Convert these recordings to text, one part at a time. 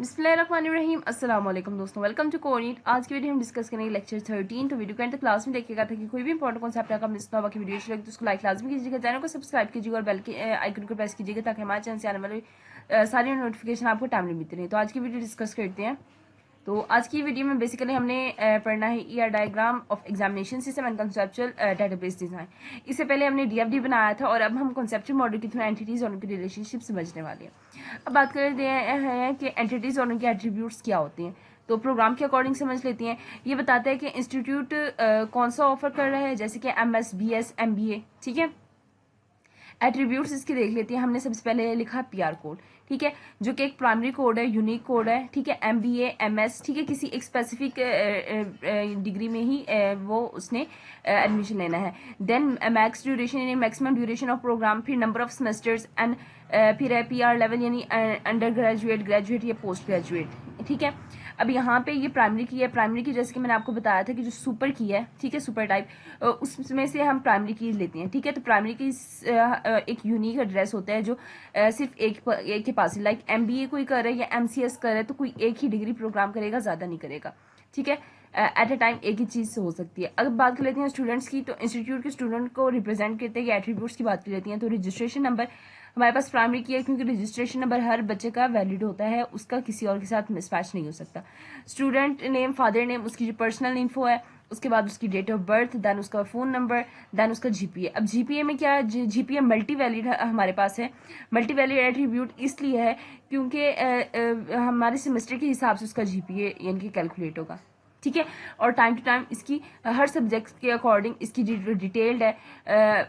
बिस्मिल्लाहिर्रहमानिर्रहीम। अस्सलाम वालेकुम दोस्तों, वेलकम टू कोनीट। आज की वीडियो हम डिस्कस करेंगे लेक्चर 13। तो वीडियो के अंत क्लास में देखिएगा था कि कोई भी इंपॉर्टेंट कॉन्सेप्ट आपका मिस ना हो। बाकी वीडियो अच्छी लगे तो उसको लाइक लाजमी कीजिएगा, चैनल को सब्सक्राइब कीजिएगा और बेल के आइकन को प्रेस कीजिएगा ताकि हमारे चैनल से आने वाली सारी नोटिफिकेशन आपको टाइमली मिलती रहे। तो आज की वीडियो डिस्कस करते हैं। तो आज की वीडियो में बेसिकली हमने पढ़ना है ER diagram of examination system and conceptual database design. इससे पहले हमने डीएफडी बनाया था और अब हम कंसेप्चुअल मॉडल के थ्रू एंटिटीज और उनकी रिलेशनशिप समझने वाले हैं। अब बात करते हैं कि एंटिटीज और उनके एट्रीब्यूट्स क्या होते हैं। तो प्रोग्राम के अकॉर्डिंग समझ लेते हैं। ये बताता है कि इंस्टीट्यूट कौन सा ऑफर कर रहा है, जैसे कि एमएस, बीएस, एमबीए। ठीक है, एट्रीब्यूट्स इसके देख लेते हैं। हमने सबसे पहले लिखा पीआर कोड, ठीक है, जो कि एक प्राइमरी कोड है, यूनिक कोड है। ठीक है, एमबीए, एमएस, ठीक है, किसी एक स्पेसिफिक डिग्री में ही वो उसने एडमिशन लेना है। देन मैक्स ड्यूरेशन यानी मैक्सिमम ड्यूरेशन ऑफ प्रोग्राम, फिर नंबर ऑफ सेमेस्टर्स एंड फिर है पीआर लेवल यानी अंडर ग्रेजुएट, ग्रेजुएट या पोस्ट ग्रेजुएट। ठीक है, अब यहाँ पे ये प्राइमरी की है। प्राइमरी की जैसे कि मैंने आपको बताया था कि जो सुपर की है, ठीक है, सुपर टाइप, उसमें से हम प्राइमरी की लेते हैं। ठीक है, तो प्राइमरी की एक यूनिक एड्रेस होता है जो सिर्फ एक के पास, लाइक एमबीए कोई कर रहा है या एमसीएस कर रहा है तो कोई एक ही डिग्री प्रोग्राम करेगा, ज़्यादा नहीं करेगा। ठीक है, एट अ टाइम एक ही चीज़ हो सकती है। अगर बात कर लेते हैं स्टूडेंट्स की, तो इंस्टीट्यूट के स्टूडेंट को रिप्रेजेंट करते हैं, एट्रीब्यूट्स की बात कर लेती हैं। तो रजिस्ट्रेशन नंबर हमारे पास प्राइमरी की है क्योंकि रजिस्ट्रेशन नंबर हर बच्चे का वैलिड होता है, उसका किसी और के साथ मिसमैच नहीं हो सकता। स्टूडेंट नेम, फादर नेम, उसकी जो पर्सनल इन्फो है, उसके बाद उसकी डेट ऑफ बर्थ, देन उसका फ़ोन नंबर, देन उसका जीपीए। अब जीपीए में क्या है, जीपीए मल्टी वैलिड हमारे पास है। मल्टी वैलिड एट्रीब्यूट इसलिए है क्योंकि हमारे सेमेस्टर के हिसाब से उसका जीपीए यानी कि कैलकुलेट होगा। ठीक है, और टाइम टू टाइम इसकी हर सब्जेक्ट के अकॉर्डिंग इसकी जो डिटेल्ड है,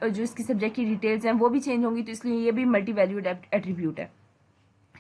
जो इसकी सब्जेक्ट की डिटेल्स हैं वो भी चेंज होंगी, तो इसलिए ये भी मल्टी वैल्यूड एट्रीब्यूट है।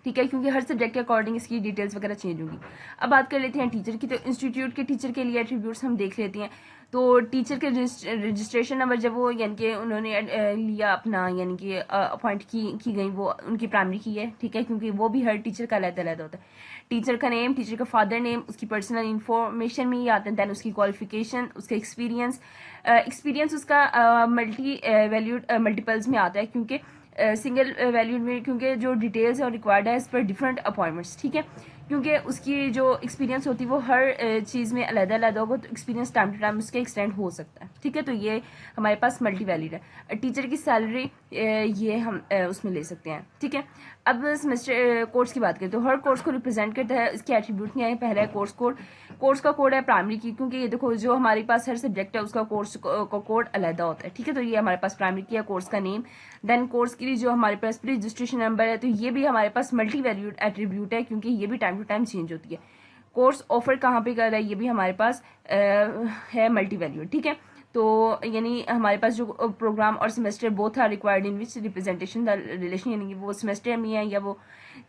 ठीक है, क्योंकि हर सब्जेक्ट के अकॉर्डिंग इसकी डिटेल्स वगैरह चेंज होंगी। अब बात कर लेते हैं टीचर की। तो इंस्टीट्यूट के टीचर के लिए एट्रीब्यूट्स हम देख लेते हैं। तो टीचर के रजिस्ट्रेशन नंबर जब वो यानी कि उन्होंने लिया अपना, यानी कि अपॉइंट की गई, वो उनकी प्राइमरी की है। ठीक है, क्योंकि वो भी हर टीचर का अलग-अलग होता है। टीचर का नेम, टीचर का फादर नेम, उसकी पर्सनल इंफॉर्मेशन में ही आते हैं। दैन उसकी क्वालिफिकेशन, उसका एक्सपीरियंस, एक्सपीरियंस उसका मल्टी वैल्यूड मल्टीपल्स में आता है क्योंकि सिंगल वैल्यूड में, क्योंकि जो डिटेल्स है और रिक्वायर्ड है इस पर डिफरेंट अपॉइंटमेंट्स। ठीक है, क्योंकि उसकी जो एक्सपीरियंस होती है वो हर चीज़ में अलग अलग होगा, तो एक्सपीरियंस टाइम टू टाइम उसका एक्सटेंड हो सकता है। ठीक है, तो ये हमारे पास मल्टी वैलिड है। टीचर की सैलरी ये हम उसमें ले सकते हैं। ठीक है, अब सेमेस्टर कोर्स की बात करें तो हर कोर्स को रिप्रेजेंट करता है, इसके एट्रीब्यूट नहीं आए। पहला है कोर्स कोड। कोर्स का कोड है प्राइमरी की, क्योंकि ये देखो जो हमारे पास हर सब्जेक्ट है उसका कोर्स का कोड अलग होता है। ठीक है, तो ये हमारे पास प्राइमरी की है, कोर्स का नेम। देन कोर्स की जो हमारे पास प्री रजिस्ट्रेशन नंबर है, तो ये भी हमारे पास मल्टी वैल्यूड एट्रीब्यूट है क्योंकि ये भी टाइम टू टाइम चेंज होती है। कोर्स ऑफर कहाँ पे कर रहा है, ये भी हमारे पास है मल्टी वैल्यूड। ठीक है, तो यानी हमारे पास जो प्रोग्राम और semester both are required in which representation the relation, यानी कि वो सेमेस्टर में है या वो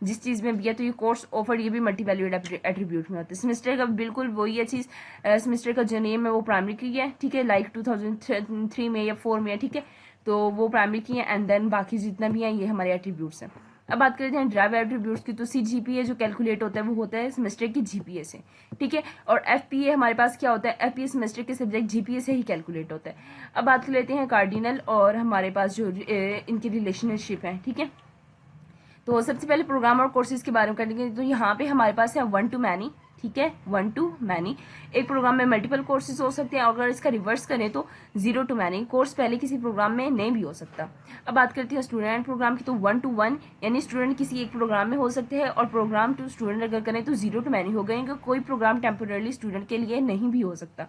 जिस चीज़ में भी है, तो ये कोर्स ऑफर ये भी मल्टी वैल्यूड एट्रीब्यूट में होता है। सेमेस्टर का बिल्कुल वही है चीज़, सेमेस्टर का जो नेम है वो प्राइमरी की है। ठीक है, लाइक 2003 में या 4 में है। ठीक है, तो वो प्राइमरी की है एंड देन बाकी जितना भी है ये हमारे एट्रीब्यूट्स हैं। अब बात करते हैं ड्राइव एट्रीब्यूट्स की। तो सीजीपीए जो कैलकुलेट होता है वो होता है सेमेस्टर की जीपीए से। ठीक है, और एफपीए हमारे पास क्या होता है, एफपीए सेमेस्टर के सब्जेक्ट जीपीए से ही कैलकुलेट होता है। अब बात कर लेते हैं कार्डिनल और हमारे पास जो इनकी रिलेशनशिप है। ठीक है, तो सबसे पहले प्रोग्राम और कोर्सेज के बारे में करेंगे। तो यहाँ पे हमारे पास है 1 to many। ठीक है, 1 to many। एक प्रोग्राम में मल्टीपल कोर्सेज हो सकते हैं, और अगर इसका रिवर्स करें तो 0 to many। कोर्स पहले किसी प्रोग्राम में नहीं भी हो सकता। अब बात करते हैं स्टूडेंट प्रोग्राम की। तो 1 to 1 यानी स्टूडेंट किसी एक प्रोग्राम में हो सकते हैं, और प्रोग्राम टू स्टूडेंट अगर करें तो 0 to many हो गए। कोई प्रोग्राम टेम्पोरली स्टूडेंट के लिए नहीं भी हो सकता।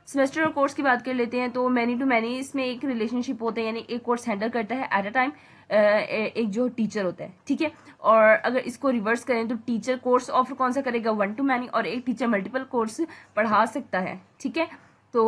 सेमेस्टर और कोर्स की बात कर लेते हैं। तो मैनी टू मैनी इसमें एक रिलेशनशिप होता है, यानी एक कोर्स हैंडल करता है एट अ टाइम एक जो टीचर होता है। ठीक है, और अगर इसको रिवर्स करें तो टीचर कोर्स ऑफर कौन सा करेगा, 1 to many, और एक टीचर मल्टीपल कोर्स पढ़ा सकता है। ठीक है, तो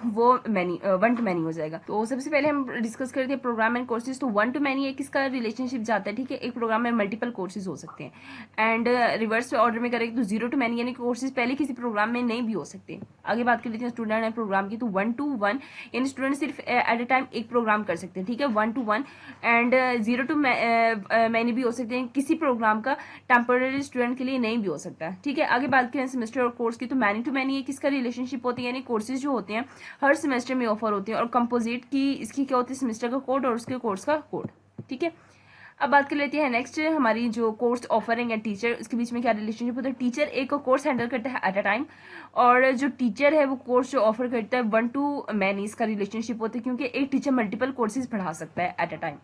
वो 1 to many हो जाएगा। तो सबसे पहले हम डिस्कस करते हैं प्रोग्राम एंड कोर्सेज। तो 1 to many एक इसका रिलेशनशिप जाता है। ठीक है, एक प्रोग्राम में मल्टीपल कोर्सेज हो सकते हैं। एंड रिवर्स ऑर्डर में करेंगे तो 0 to many यानी कोर्सेज पहले किसी प्रोग्राम में नहीं भी हो सकते। आगे बात कर लेते हैं स्टूडेंट एंड प्रोग्राम की। तो 1 to 1 यानी स्टूडेंट सिर्फ एट अ टाइम एक प्रोग्राम कर सकते हैं। ठीक है, 1 to 1 एंड 0 to many भी हो सकते हैं, किसी प्रोग्राम का टेम्पोररी स्टूडेंट के लिए नहीं भी हो सकता। ठीक है, आगे बात करें सेमेस्टर और कोर्स की। तो मैनी टू मैनी एक इसका रिलेशनशिप होती है, यानी कोर्सेज होते हैं हर सेमेस्टर में ऑफर होते हैं, और कंपोजिट की इसकी क्या होती है, सेमेस्टर का कोड और उसके कोर्स का कोड। ठीक है, अब बात कर लेते हैं नेक्स्ट हमारी जो कोर्स ऑफरिंग है टीचर, उसके बीच में क्या रिलेशनशिप होता है। टीचर एक कोर्स हैंडल करता है एट अ टाइम, और जो टीचर है वो कोर्स जो ऑफर करता है 1 to many इसका रिलेशनशिप होता है, क्योंकि एक टीचर मल्टीपल कोर्सेज पढ़ा सकता है एट अ टाइम।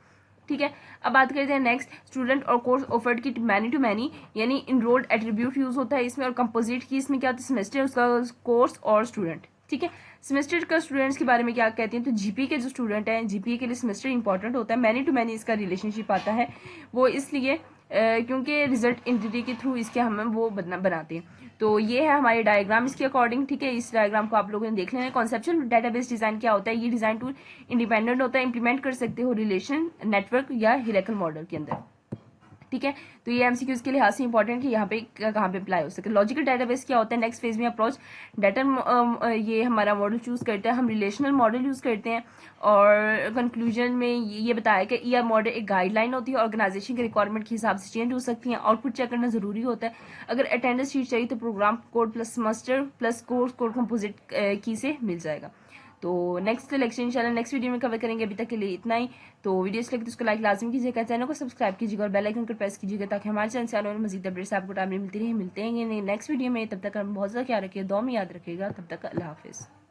ठीक है, अब बात करते हैं नेक्स्ट स्टूडेंट और कोर्स ऑफर्ड की मैनी टू मैनी, यानी इनरोल्ड एट्रीब्यूट यूज होता है इसमें, और कंपोजिट की इसमें क्या होता है, सेमेस्टर, उसका कोर्स और स्टूडेंट। ठीक है, सेमेस्टर का स्टूडेंट्स के बारे में क्या कहते हैं, तो जीपी के जो स्टूडेंट हैं, जीपी के लिए सेमेस्टर इंपॉर्टेंट होता है। मैनी टू मैनी इसका रिलेशनशिप आता है, वो इसलिए क्योंकि रिजल्ट एंटिटी के थ्रू इसके हम वो बनाते हैं। तो ये है हमारे डायग्राम इसके अकॉर्डिंग। ठीक है, इस डायग्राम को आप लोगों ने देख लेना है। कॉन्सेप्चुअल डेटाबेस डिजाइन क्या होता है, ये डिजाइन टूल इंडिपेंडेंट होता है, इंप्लीमेंट कर सकते हो रिलेशन, नेटवर्क या हिरार्किकल मॉडल के अंदर। ठीक है, तो ये एमसीक्यूज के लिहाज से इंपॉर्टेंट है, यहाँ पे कहाँ पे अप्लाई हो सके। लॉजिकल डेटाबेस क्या होता है, नेक्स्ट फेज में अप्रोच डाटा, ये हमारा मॉडल चूज करते हैं, हम रिलेशनल मॉडल यूज करते हैं, और कंक्लूजन में ये बताया कि ईआर मॉडल एक गाइडलाइन होती है, ऑर्गेनाइजेशन के रिक्वायरमेंट के हिसाब से चेंज हो सकती है। आउटपुट चेक करना जरूरी होता है। अगर अटेंडेंस शीट चाहिए तो program code plus semester plus course code composite key से मिल जाएगा। तो नेक्स्ट लेक्चर इंशाल्लाह नेक्स्ट वीडियो में कवर करेंगे। अभी तक के लिए इतना ही। तो वीडियो अच्छी लगे तो उसको लाइक लाजमी कीजिएगा, चैनल को सब्सक्राइब कीजिएगा और बेल आइकन को प्रेस कीजिएगा, ताकि हमारे चैनल से आने वाले मजीद अपडेट्स आपको टाइम मिलती रहे। मिलते हैं नेक्स्ट वीडियो में, तब तक हम बहुत ज़्यादा ख्याल रखिए, दुआ में याद रखिएगा। तब तक अल्लाह हाफिज़।